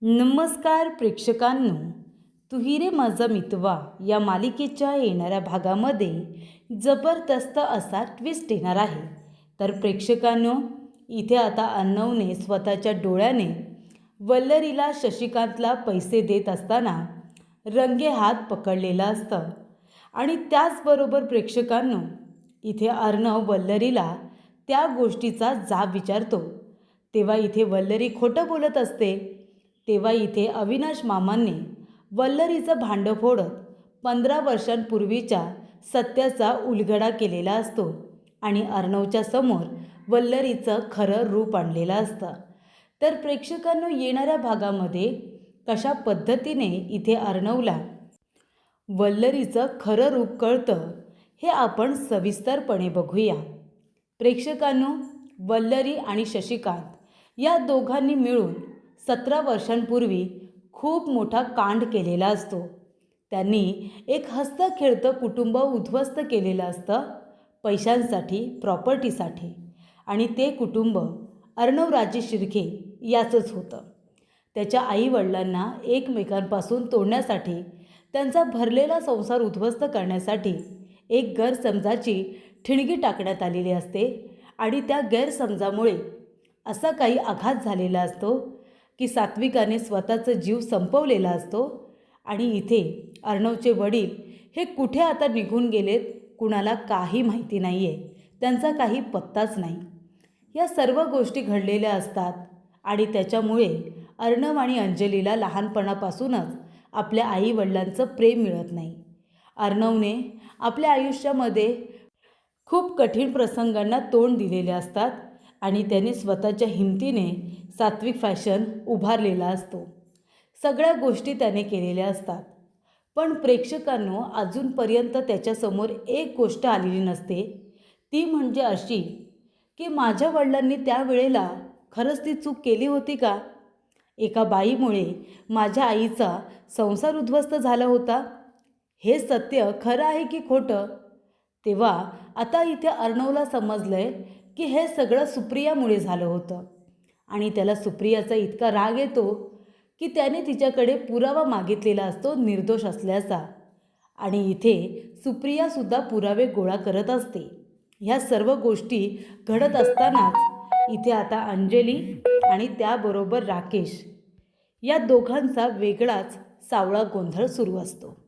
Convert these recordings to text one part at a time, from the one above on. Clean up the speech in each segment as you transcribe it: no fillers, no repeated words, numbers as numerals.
नमस्कार प्रेक्षकांनो, तू ही रे माझा मितवा या मालिकेच्या येणाऱ्या भागामध्ये जबरदस्त असा ट्विस्ट येणार आहे. तर प्रेक्षकांनो, इथे आता अर्णवने स्वतःच्या डोळ्याने वल्लरीला शशिकांतला पैसे देत असताना रंगे हात पकडलेला असतं. आणि त्याचबरोबर प्रेक्षकांनो, इथे अर्णव वल्लरीला त्या गोष्टीचा जाब विचारतो. तेव्हा इथे वल्लरी खोटं बोलत असते. तेव्हा इथे अविनाश मामांनी वल्लरीचं भांडं फोडत 15 वर्षांपूर्वीच्या सत्याचा उलगडा केलेला असतो आणि अर्णवच्या समोर वल्लरीचं खरं रूप आणलेलं असतं. तर प्रेक्षकांनो, येणाऱ्या भागामध्ये कशा पद्धतीने इथे अर्णवला वल्लरीचं खरं रूप कळतं हे आपण सविस्तरपणे बघूया. प्रेक्षकांनो, वल्लरी आणि शशिकांत या दोघांनी मिळून 17 वर्षांपूर्वी खूप मोठा कांड केलेला असतो. त्यांनी एक हसतं खेळतं कुटुंब उद्ध्वस्त केलेलं असतं पैशांसाठी, प्रॉपर्टीसाठी. आणि ते कुटुंब अर्णवराजे शिर्के याचंच होतं. त्याच्या आईवडिलांना एकमेकांपासून तोडण्यासाठी, त्यांचा भरलेला संसार उद्ध्वस्त करण्यासाठी एक गैरसमजाची ठिणगी टाकण्यात आलेली असते. आणि त्या गैरसमजामुळे असा काही आघात झालेला असतो की सात्विकाने स्वतःचा जीव संपवलेला असतो. आणि इथे अर्णवचे वडील हे कुठे आता निघून गेलेत कुणाला काही माहिती नाही आहे. त्यांचा काही पत्ताच नाही. या सर्व गोष्टी घडलेल्या असतात आणि त्याच्यामुळे अर्णव आणि अंजलीला लहानपणापासूनच आपल्या आईवडिलांचं प्रेम मिळत नाही. अर्णवने आपल्या आयुष्यामध्ये खूप कठीण प्रसंगांना तोंड दिलेले असतात आणि त्याने स्वतःच्या हिमतीने सात्विक फॅशन उभारलेला असतो. सगळ्या गोष्टी त्याने केलेल्या असतात. पण प्रेक्षकांनो, अजूनपर्यंत त्याच्यासमोर एक गोष्ट आलेली नसते. ती म्हणजे अशी की माझ्या वडिलांनी त्यावेळेला खरंच ती चूक केली होती का? एका बाईमुळे माझ्या आईचा संसार उद्ध्वस्त झाला होता. हे सत्य खरं आहे की खोटं? तेव्हा आता इथे अर्णवला समजलंय की हे सगळं सुप्रियामुळे झालं होतं. आणि त्याला सुप्रियाचा इतका राग येतो की त्याने तिच्याकडे पुरावा मागितलेला असतो निर्दोष असल्याचा. आणि इथे सुप्रियासुद्धा पुरावे गोळा करत असते. ह्या सर्व गोष्टी घडत असतानाच इथे आता अंजली आणि त्याबरोबर राकेश या दोघांचा वेगळाच सावळा गोंधळ सुरू असतो.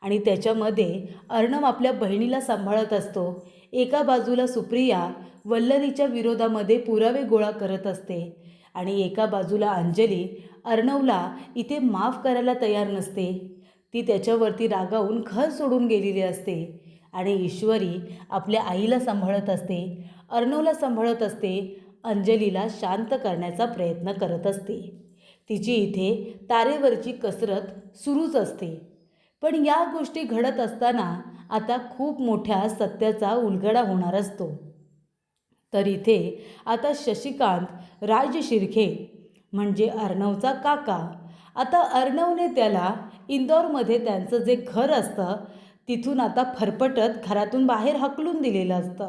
आणि त्याच्यामध्ये अर्णव आपल्या बहिणीला सांभाळत असतो. एका बाजूला सुप्रिया वल्लरीच्या विरोधामध्ये पुरावे गोळा करत असते आणि एका बाजूला अंजली अर्णवला इथे माफ करायला तयार नसते. ती त्याच्यावरती रागावून घर सोडून गेलेली असते. आणि ईश्वरी आपल्या आईला सांभाळत असते, अर्णवला सांभाळत असते, अंजलीला शांत करण्याचा प्रयत्न करत असते. तिची इथे तारेवरची कसरत सुरूच असते. पण या गोष्टी घडत असताना आता खूप मोठ्या सत्याचा उलगडा होणार असतो. तर इथे आता शशिकांत राज शिर्के म्हणजे अर्णवचा काका, आता अर्णवने त्याला इंदोरमध्ये त्यांचं जे घर असतं तिथून आता फरफटत घरातून बाहेर हकलून दिलेलं असतं.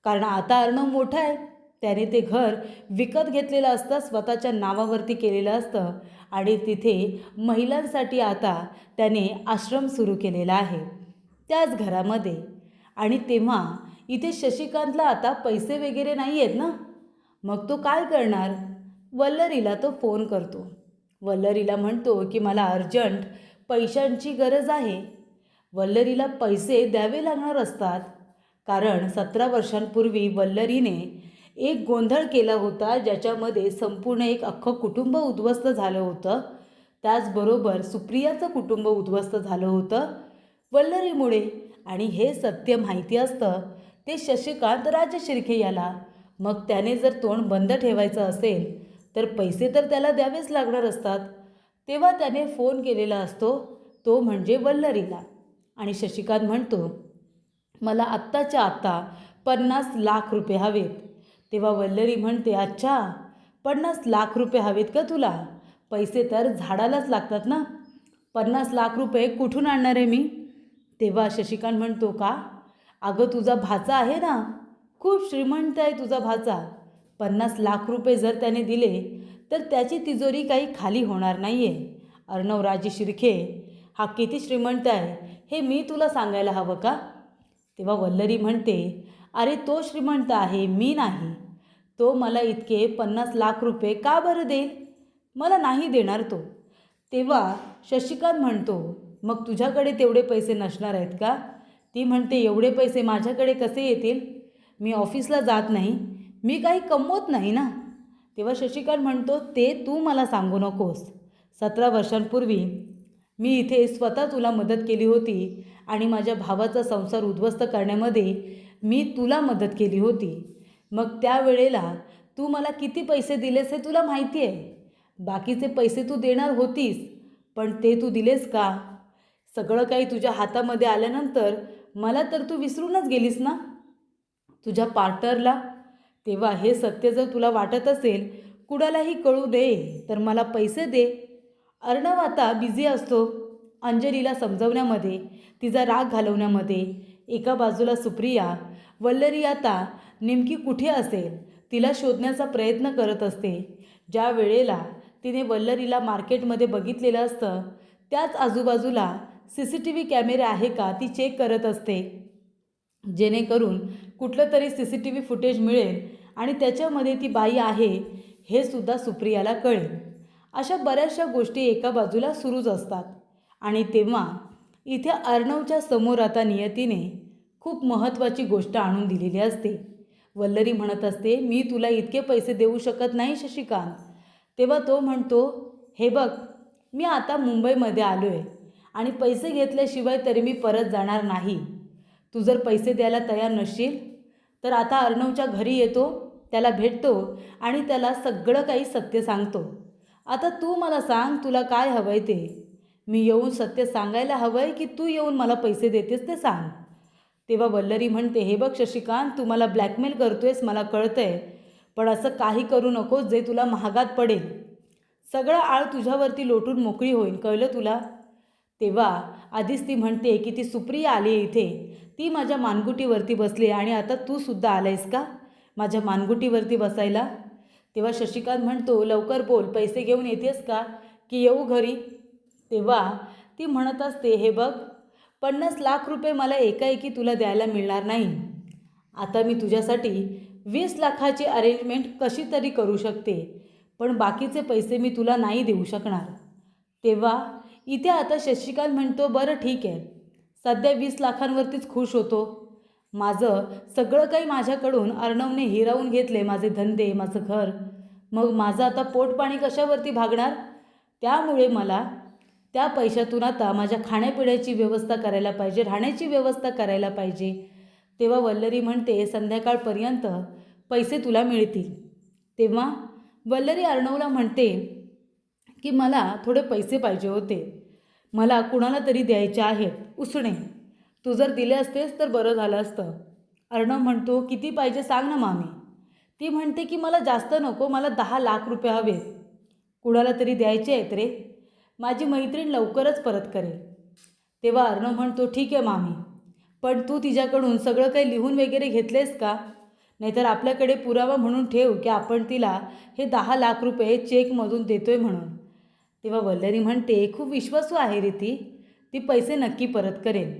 कारण आता अर्णव मोठा आहे. त्याने ते घर विकत घेतलेलं असतं, स्वतःच्या नावावरती केलेलं असतं. आणि तिथे महिलांसाठी आता त्याने आश्रम सुरू केलेला आहे त्याच घरामध्ये. आणि तेव्हा इथे शशिकांतला आता पैसे वगैरे नाही आहेत ना, मग तो काय करणार? वल्लरीला तो फोन करतो. वल्लरीला म्हणतो की मला अर्जंट पैशांची गरज आहे. वल्लरीला पैसे द्यावे लागणार असतात कारण 17 वर्षांपूर्वी वल्लरीने एक गोंधळ केला होता ज्याच्यामध्ये संपूर्ण एक अख्खं कुटुंब उद्ध्वस्त झालं होतं. त्याचबरोबर सुप्रियाचं कुटुंब उद्ध्वस्त झालं होतं वल्लरीमुळे. आणि हे सत्य माहिती असतं ते शशिकांत राज शिर्के याला. मग त्याने जर तोंड बंद ठेवायचं असेल तर पैसे तर त्याला द्यावेच लागणार असतात. तेव्हा त्याने फोन केलेला असतो तो म्हणजे वल्लरीला. आणि शशिकांत म्हणतो मला आत्ताच्या आत्ता 50 लाख रुपये हवेत. तेव्हा वल्लरी म्हणते अच्छा 50 लाख रुपये हवेत का तुला? पैसे तर झाडालाच लागतात ना, 50 लाख रुपये कुठून आणणार आहे मी? तेव्हा शशिकांत म्हणतो का? अगं तुझा भाचा आहे ना, खूप श्रीमंत आहे तुझा भाचा. 50 लाख रुपये जर त्याने दिले तर त्याची तिजोरी काही खाली होणार नाही आहे. अर्णवराजे शिर्के हा किती श्रीमंत आहे हे मी तुला सांगायला हवं का? तेव्हा वल्लरी म्हणते, अरे तो श्रीमंत आहे, मी नाही. तो मला इतके 50 लाख रुपये का बरं देईल? मला नाही देणार तो. तेव्हा शशिकांत म्हणतो, मग तुझ्याकडे तेवढे पैसे नसणार आहेत का? ती म्हणते, एवढे पैसे माझ्याकडे कसे येतील? मी ऑफिसला जात नाही, मी काही कमवत नाही ना. तेव्हा शशिकांत म्हणतो, ते तू मला सांगू नकोस. 17 वर्षांपूर्वी मी इथे स्वतः तुला मदत केली होती आणि माझ्या भावाचा संसार उद्ध्वस्त करण्यामध्ये मी तुला मदत केली होती. मग त्यावेळेला तू मला किती पैसे दिलेस हे तुला माहिती आहे. बाकीचे पैसे तू देणार होतीस, पण ते तू दिलेस का? सगळं काही तुझ्या हातामध्ये आल्यानंतर मला तर तू विसरूनच गेलीस ना, तुझ्या पार्टनरला. तेव्हा हे सत्य जर तुला वाटत असेल, कुणालाही कळू दे, तर मला पैसे दे. अर्णव आता बिझी असतो अंजलीला समजवण्यामध्ये, तिचा राग घालवण्यामध्ये. एका बाजूला सुप्रिया, वल्लरी आता नेमकी कुठे असेल तिला शोधण्याचा प्रयत्न करत असते. ज्या वेळेला तिने वल्लरीला मार्केटमध्ये बघितलेलं असतं, त्याच आजूबाजूला CCTV कॅमेरे आहे का ती चेक करत असते, जेणेकरून कुठलं तरी CCTV फुटेज मिळेल आणि त्याच्यामध्ये ती बाई आहे हे सुद्धा सुप्रियाला कळेल. अशा बऱ्याचशा गोष्टी एका बाजूला सुरूच असतात. आणि तेव्हा इथे अर्णवच्या समोर आता नियतीने खूप महत्त्वाची गोष्ट आणून दिलेली असते. वल्लरी म्हणत असते, मी तुला इतके पैसे देऊ शकत नाही शशिकांत. तेव्हा तो म्हणतो, हे बघ, मी आता मुंबईमध्ये आलो आहे आणि पैसे घेतल्याशिवाय तरी मी परत जाणार नाही. तू जर पैसे द्यायला तयार नसशील तर आता अर्णवच्या घरी येतो, त्याला भेटतो आणि त्याला सगळं काही सत्य सांगतो. आता तू मला सांग, तुला काय हवं आहे ते. मी येऊन सत्य सांगायला हवं आहे की तू येऊन मला पैसे देतेस ते सांग. तेव्हा वल्लरी म्हणते, हे बघ शशिकांत, तू मला ब्लॅकमेल करतोयस मला कळतं आहे, पण असं काही करू नकोस जे तुला महागात पडेल. सगळं आळ तुझ्यावरती लोटून मोकळी होईल, कळलं तुला? तेव्हा आधीच ती म्हणते की ती सुप्रिया आली आहे इथे, ती माझ्या मानगुटीवरती बसली आणि आता तू सुद्धा आलायस का माझ्या मानगुटीवरती बसायला? तेव्हा शशिकांत म्हणतो, लवकर बोल, पैसे घेऊन येतेस का की येऊ घरी? तेव्हा ती म्हणत असते, हे बघ, 50 लाख रुपये मला एकाएकी तुला द्यायला मिळणार नाही. आता मी तुझ्यासाठी 20 लाखाची अरेंजमेंट कशी तरी करू शकते, पण बाकीचे पैसे मी तुला नाही देऊ शकणार. तेव्हा इथे आता शशिकांत म्हणतो, बरं ठीक आहे, सध्या 20 लाखांवरतीच खुश होतो. माझं सगळं काही माझ्याकडून अर्णवने हिरावून घेतले, माझे धंदे, माझं घर. मग माझं आता पोटपाणी कशावरती भागणार? त्यामुळे मला त्या पैशातून आता माझ्या खाण्यापिण्याची व्यवस्था करायला पाहिजे, राहण्याची व्यवस्था करायला पाहिजे. तेव्हा वल्लरी म्हणते, संध्याकाळपर्यंत पैसे तुला मिळतील. तेव्हा वल्लरी अर्णवला म्हणते की मला थोडे पैसे पाहिजे होते, मला कुणाला तरी द्यायचे आहेत उसणे. तू जर दिले असतेस तर बरं झालं असतं. अर्णव म्हणतो, किती पाहिजे सांग ना मामी. ती म्हणते की मला जास्त नको, मला 10 लाख रुपये हवेत. कुणाला तरी द्यायचे आहेत रे, माझी मैत्रीण लवकरच परत करेल. तेव्हा अर्णव म्हणतो, ठीक आहे मामी, पण तू तिच्याकडून सगळं काही लिहून वगैरे घेतलेस का? नाहीतर आपल्याकडे पुरावा म्हणून ठेव की आपण तिला हे 10 लाख रुपये चेकमधून देतोय म्हणून. तेव्हा वल्लरी म्हणते, खूप विश्वासू आहे रे ती पैसे नक्की परत करेल.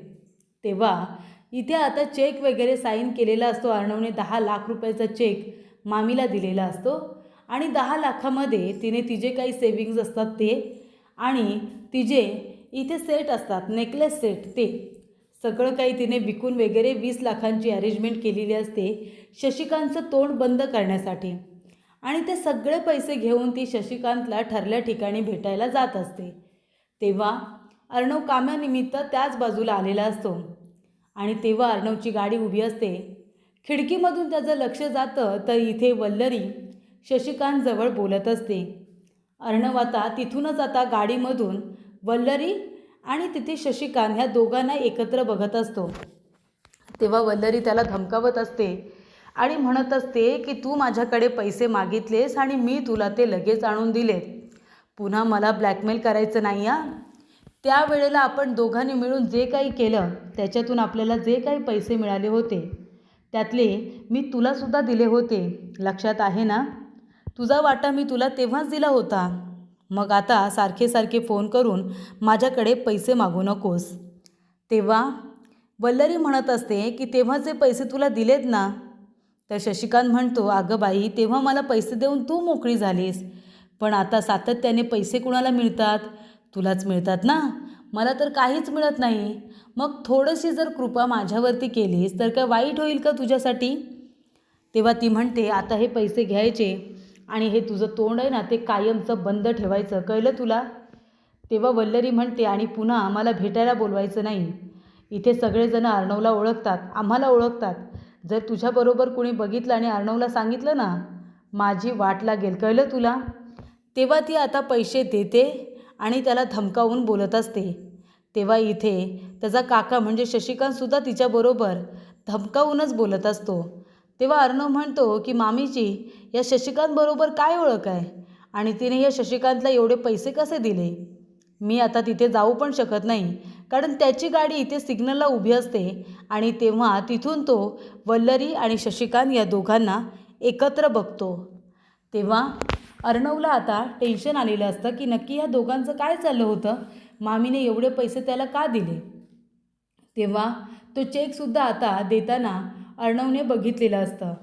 तेव्हा इथे आता चेक वगैरे साईन केलेला असतो. अर्णवने 10 लाख रुपयाचा चेक मामीला दिलेला असतो आणि 10 लाखामध्ये तिने तिचे काही सेविंग्ज असतात ते आणि तिचे इथे सेट असतात, नेकलेस सेट, ते सगळं काही तिने विकून वगैरे 20 लाखांची अरेंजमेंट केलेली असते शशिकांतचं तोंड बंद करण्यासाठी. आणि ते सगळे पैसे घेऊन ती शशिकांतला ठरल्या ठिकाणी भेटायला जात असते. तेव्हा अर्णव कामानिमित्त त्याच बाजूला आलेला असतो आणि तेव्हा अर्णवची गाडी उभी असते. खिडकीमधून त्याचं लक्ष जातं तर इथे वल्लरी शशिकांतजवळ बोलत असते. अर्णव आता तिथूनच आता गाडीमधून वल्लरी आणि तिथे शशिकांत ह्या दोघांना एकत्र बघत असतो. तेव्हा वल्लरी त्याला धमकावत असते आणि म्हणत असते की तू माझ्याकडे पैसे मागितलेस आणि मी तुला ते लगेच आणून दिलेत. पुन्हा मला ब्लॅकमेल करायचं नाही हां. त्यावेळेला आपण दोघांनी मिळून जे काही केलं त्याच्यातून आपल्याला जे काही पैसे मिळाले होते त्यातले मी तुलासुद्धा दिले होते, लक्षात आहे ना? तुझा वाटा मी तुला तेव्हाच दिला होता. मग आता सारखे सारखे फोन करून माझ्याकडे पैसे मागू नकोस. तेव्हा वल्लरी म्हणत असते की तेव्हाचे पैसे तुला दिलेत ना. तर शशिकांत म्हणतो, अगं बाई, तेव्हा मला पैसे देऊन तू मोकळी झालीस, पण आता सातत्याने पैसे कुणाला मिळतात? तुलाच मिळतात ना. मला तर काहीच मिळत नाही. मग थोडीशी जर कृपा माझ्यावरती केलीस तर काय वाईट होईल का तुझ्यासाठी? तेव्हा ती म्हणते, आता हे पैसे घ्यायचे आणि हे तुझं तोंड आहे ना ते कायमचं बंद ठेवायचं, कळलं तुला? तेव्हा वल्लरी म्हणते, आणि पुन्हा मला भेटायला बोलवायचं नाही. इथे सगळेजण अर्णवला ओळखतात, आम्हाला ओळखतात. जर तुझ्याबरोबर कुणी बघितलं आणि अर्णवला सांगितलं ना, माझी वाट लागेल, कळलं तुला? तेव्हा ती आता पैसे देते आणि त्याला धमकावून बोलत असते. तेव्हा इथे त्याचा काका म्हणजे शशिकांतसुद्धा तिच्याबरोबर धमकावूनच बोलत असतो. तेव्हा अर्णव म्हणतो की मामीची या शशिकांतबरोबर काय ओळख आहे आणि तिने या शशिकांतला एवढे पैसे कसे दिले? मी आता तिथे जाऊ पण शकत नाही, कारण त्याची गाडी इथे सिग्नलला उभी असते आणि तेव्हा तिथून तो वल्लरी आणि शशिकांत या दोघांना एकत्र बघतो. तेव्हा अर्णवला आता टेन्शन आलेलं असतं की नक्की ह्या दोघांचं काय चाललं होतं, मामीने एवढे पैसे त्याला का दिले. तेव्हा तो चेकसुद्धा आता देताना अर्णवने बघितलेलं असतं.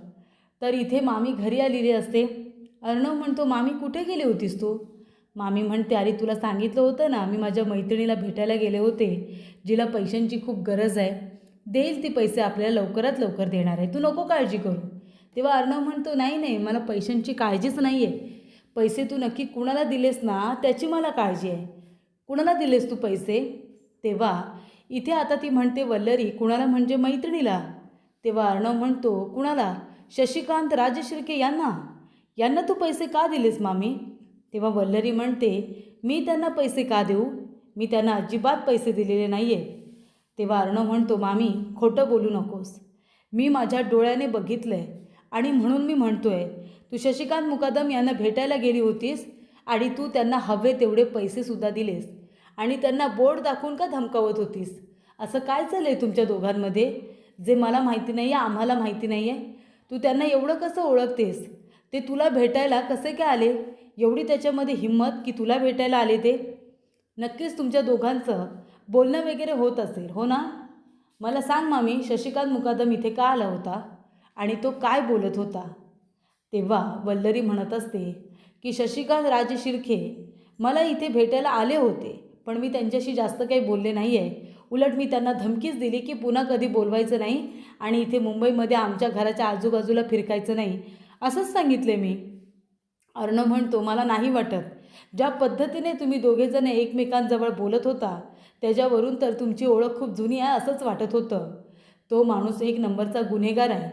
तर इथे मामी घरी आलेली असते. अर्णव म्हणतो, मामी कुठे गेली होतीस तू? मामी म्हणते, अरे तुला सांगितलं होतं ना, मी माझ्या मैत्रिणीला भेटायला गेले होते, जिला पैशांची खूप गरज आहे. देईल ती पैसे आपल्याला लवकरात लवकर देणार आहे, तू नको काळजी करू. तेव्हा अर्णव म्हणतो, नाही नाही, मला पैशांची काळजीच नाही आहे. पैसे तू नक्की कुणाला दिलेस ना, त्याची मला काळजी आहे. कुणाला दिलेस तू पैसे? तेव्हा इथे आता ती म्हणते वल्लरी, कुणाला म्हणजे मैत्रिणीला. तेव्हा अर्णव म्हणतो, कुणाला? शशिकांत राजशिर्के यांना तू पैसे का दिलेस मामी? तेव्हा वल्लरी म्हणते, मी त्यांना पैसे का देऊ? मी त्यांना अजिबात पैसे दिलेले नाही आहेत. तेव्हा अर्णव म्हणतो, मामी खोटं बोलू नकोस, मी माझ्या डोळ्याने बघितलं आहे आणि म्हणून मी म्हणतो आहे, तू शशिकांत मुकादम यांना भेटायला गेली होतीस आणि तू त्यांना हवे तेवढे पैसेसुद्धा दिलेस आणि त्यांना बोर्ड दाखवून का धमकावत होतीस? असं काय चाललं आहे तुमच्या दोघांमध्ये जे मला माहिती नाही आहे, आम्हाला माहिती नाही आहे? तू त्यांना एवढं कसं ओळखतेस? ते तुला भेटायला कसे काय आले? एवढी त्याच्यामध्ये हिंमत की तुला भेटायला आले ते? नक्कीच तुमच्या दोघांचं बोलणं वगैरे होत असेल, हो ना? मला सांग मामी, शशिकांत मुकादम इथे का आला होता आणि तो काय बोलत होता? तेव्हा वल्लरी म्हणत असते की शशिकांत राजशिर्के मला इथे भेटायला आले होते, पण मी त्यांच्याशी जास्त काही बोलले नाही आहे. उलट मी त्यांना धमकीच दिली की पुन्हा कधी बोलवायचं नाही आणि इथे मुंबईमध्ये आमच्या घराच्या आजूबाजूला फिरकायचं नाही, असंच सांगितले मी. अर्णव म्हणतो, मला नाही वाटत. ज्या पद्धतीने तुम्ही दोघेजण एकमेकांजवळ बोलत होता त्याच्यावरून तर तुमची ओळख खूप जुनी आहे असंच वाटत होतं. तो माणूस एक नंबरचा गुन्हेगार आहे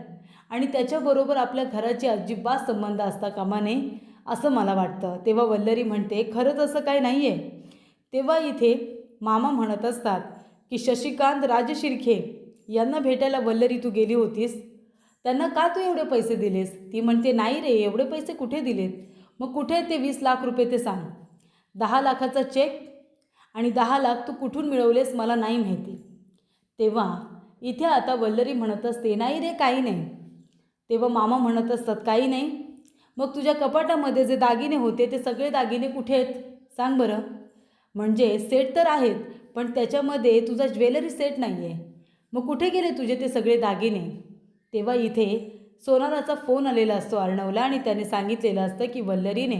आणि त्याच्याबरोबर आपल्या घराची अजिबात संबंध असता कामा नये असं मला वाटतं. तेव्हा वल्लरी म्हणते, खरंच असं काही नाही आहे. तेव्हा इथे मामा म्हणत असतात की शशिकांत राजशिर्के यांना भेटायला वल्लरी तू गेली होतीस, त्यांना का तू एवढे पैसे दिलेस? ती म्हणते, नाही रे, एवढे पैसे कुठे दिलेत? मग कुठे ते 20 लाख रुपये ते सांग. 10 लाखाचा चेक आणि 10 लाख तू कुठून मिळवलेस मला नाही माहिती. तेव्हा इथे आता वल्लरी म्हणत असते, नाही रे, काही नाही. तेव्हा मामा म्हणत असतात, काही नाही? मग तुझ्या कपाटामध्ये जे दागिने होते ते सगळे दागिने कुठे आहेत सांग बरं. म्हणजे सेट तर आहेत, पण त्याच्यामध्ये तुझा ज्वेलरी सेट नाही आहे. मग कुठे गेले तुझे ते सगळे दागिने? तेव्हा इथे सोनाराचा फोन आलेला असतो अर्णवला आणि त्याने सांगितलेलं असतं की वल्लरीने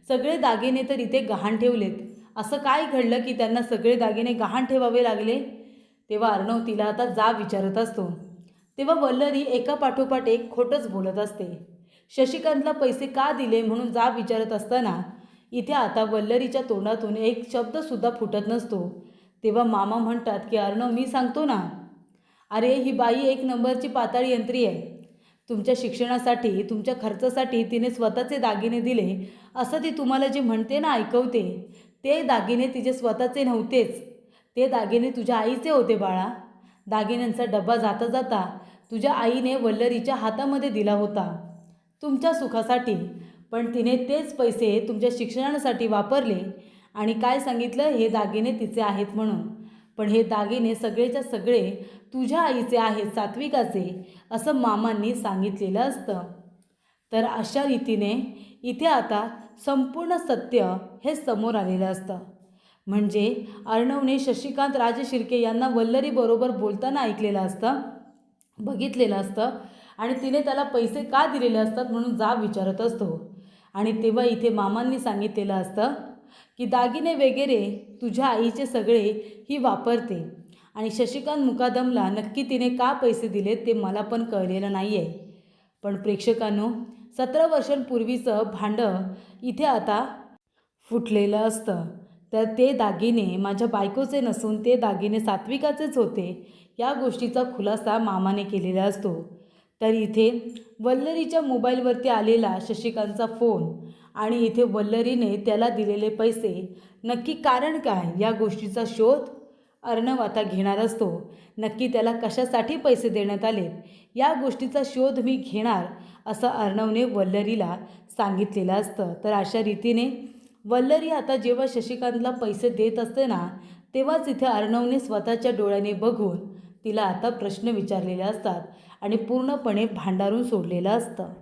सगळे दागिने तर इथे गहाण ठेवलेत. असं काय घडलं की त्यांना सगळे दागिने गहाण ठेवावे लागले? तेव्हा अर्णव तिला आता जाब विचारत असतो. तेव्हा वल्लरी एका पाठोपाठ एक खोटंच बोलत असते. शशिकांतला पैसे का दिले म्हणून जाब विचारत असताना इथे आता वल्लरीच्या तोंडातून एक शब्दसुद्धा फुटत नसतो. तेव्हा मामा म्हणतात की अर्णव, मी सांगतो ना, अरे ही बाई एक नंबरची पाताळी यंत्री आहे. तुमच्या शिक्षणासाठी, तुमच्या खर्चासाठी तिने स्वतःचे दागिने दिले असं ती तुम्हाला जे म्हणते ना, ऐकवते, ते दागिने तिचे स्वतःचे नव्हतेच. ते दागिने तुझ्या आईचे होते बाळा. दागिन्यांचा डब्बा जाता जाता तुझ्या आईने वल्लरीच्या हातामध्ये दिला होता तुमच्या सुखासाठी, पण तिने तेच पैसे तुमच्या शिक्षणासाठी वापरले आणि काय सांगितलं, हे दागिने तिचे आहेत म्हणून. पण हे दागिने सगळेच्या सगळे तुझ्या आईचे आहेत, सात्विकाचे, असं मामांनी सांगितलेलं असतं. तर अशा रीतीने इथे आता संपूर्ण सत्य हे समोर आलेलं असतं. म्हणजे अर्णवने शशिकांत राजे शिर्के यांना वल्लरीबरोबर बोलताना ऐकलेलं असतं, बघितलेलं असतं आणि तिने त्याला पैसे का दिलेले असतात म्हणून जाब विचारत असतो. आणि तेव्हा इथे मामांनी सांगितलेलं असतं की दागिने वगैरे तुझ्या आईचे सगळे ही वापरते आणि शशिकांत मुकादमला नक्की तिने का पैसे दिले ते मला पण कळलेलं नाही आहे. पण प्रेक्षकांनो, 17 वर्षांपूर्वीचं भांडं इथे आता फुटलेलं असतं. तर ते दागिने माझ्या बायकोचे नसून ते दागिने सात्विकाचेच होते या गोष्टीचा खुलासा मामाने केलेला असतो. तर इथे वल्लरीच्या मोबाईलवरती आलेला शशिकांतचा फोन आणि इथे वल्लरीने त्याला दिलेले पैसे, नक्की कारण काय या गोष्टीचा शोध अर्णव आता घेणार असतो. नक्की त्याला कशासाठी पैसे देण्यात आलेत या गोष्टीचा शोध मी घेणार असं अर्णवने वल्लरीला सांगितलेलं असतं. तर अशा रीतीने वल्लरी आता जेव्हा शशिकांतला पैसे देत असते ना, तेव्हाच इथे अर्णवने स्वतःच्या डोळ्याने बघून तिला आता प्रश्न विचारलेले असतात आणि पूर्णपणे भांडारून सोडलेलं असतं.